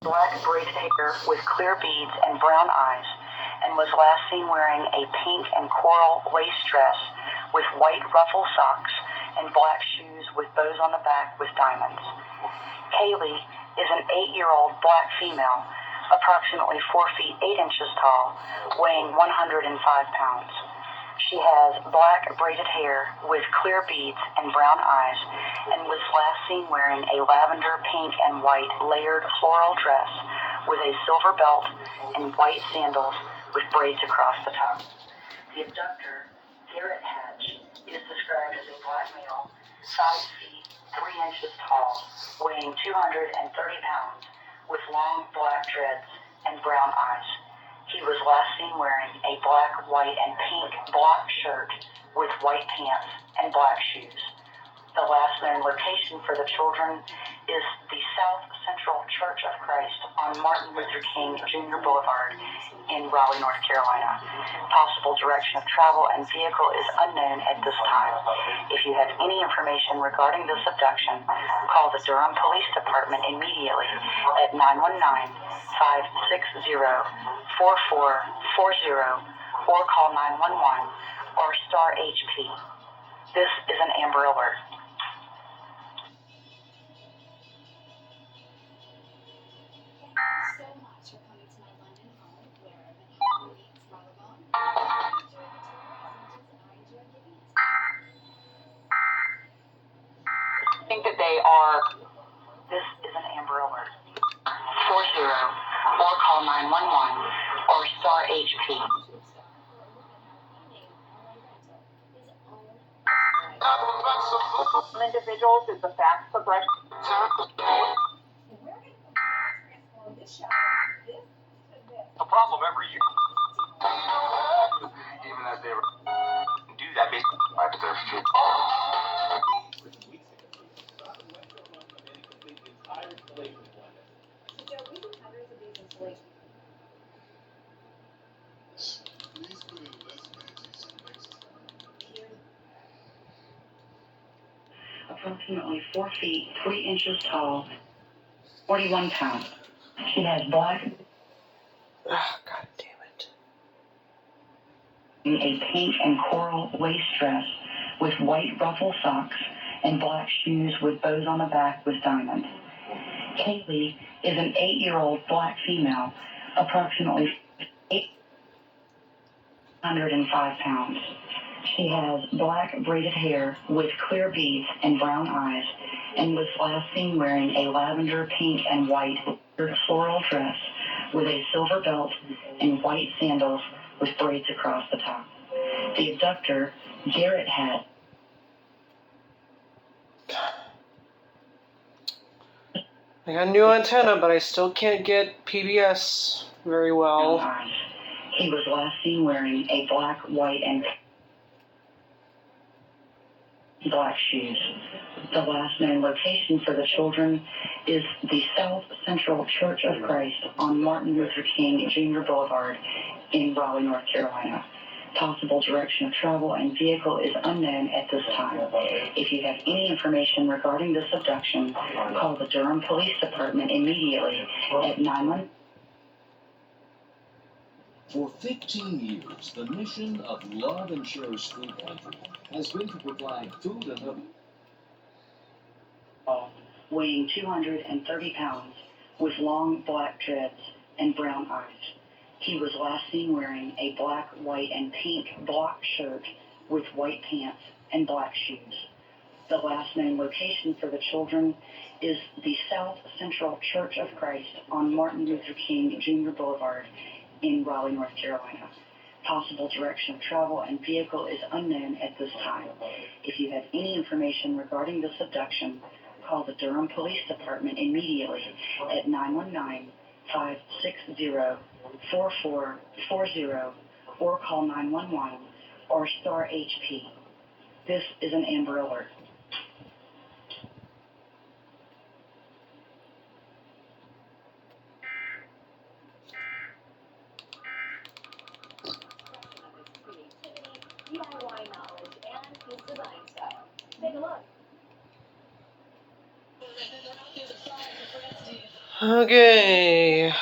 black braided hair with clear beads and brown eyes, and was last seen wearing a pink and coral lace dress with white ruffle socks and black shoes with bows on the back with diamonds. Kaylee is an 8-year-old black female, approximately 4 feet 8 inches tall, weighing 105 pounds. She has black braided hair with clear beads and brown eyes, and was last seen wearing a lavender, pink, and white layered floral dress with a silver belt and white sandals with braids across the top. The abductor, Garrett Hatch, is described as a black male, 5 feet 3 inches tall, weighing 230 pounds, with long black dreads and brown eyes. He was last seen wearing a black, white, and pink block shirt with white pants and black shoes. The last known location for the children is the South Central Church of Christ on Martin Luther King Jr. Boulevard in Raleigh, North Carolina. Possible direction of travel and vehicle is unknown at this time. If you have any information regarding this abduction, call the Durham Police Department immediately at 919-560-4440 or call 911 or star HP. This is an Amber Alert. Think that they are. This is an Amber Alert. 40 or call 911 or star HP. Individuals is the fast progression. A problem every year. Even as they do that basically back to their future. Approximately 4 feet 3 inches tall, 41 pounds. She has black. God damn it. A pink and coral lace dress with white ruffle socks and black shoes with bows on the back with diamonds. Kaylee is an 8-year-old black female, approximately 805 pounds. She has black braided hair with clear beads and brown eyes, and was last seen wearing a lavender, pink, and white floral dress with a silver belt and white sandals with braids across the top. The abductor, Garrett Hatch. I got a new antenna, but I still can't get PBS very well. He was last seen wearing a black, white, and black shoes. The last known location for the children is the South Central Church of Christ on Martin Luther King Jr. Boulevard in Raleigh, North Carolina. Possible direction of travel and vehicle is unknown at this time. If you have any information regarding this abduction, call the Durham Police Department immediately at 911. For 15 years, the mission of Love Insures Food Pantry has been to provide food and weighing 230 pounds with long black dreads and brown eyes. He was last seen wearing a black, white, and pink block shirt with white pants and black shoes. The last known location for the children is the South Central Church of Christ on Martin Luther King Jr. Boulevard in Raleigh, North Carolina. Possible direction of travel and vehicle is unknown at this time. If you have any information regarding this abduction, call the Durham Police Department immediately at 919-560-4440 or call 911 or star HP. This is an Amber Alert. DIY knowledge and his design style. Take a look. Okay.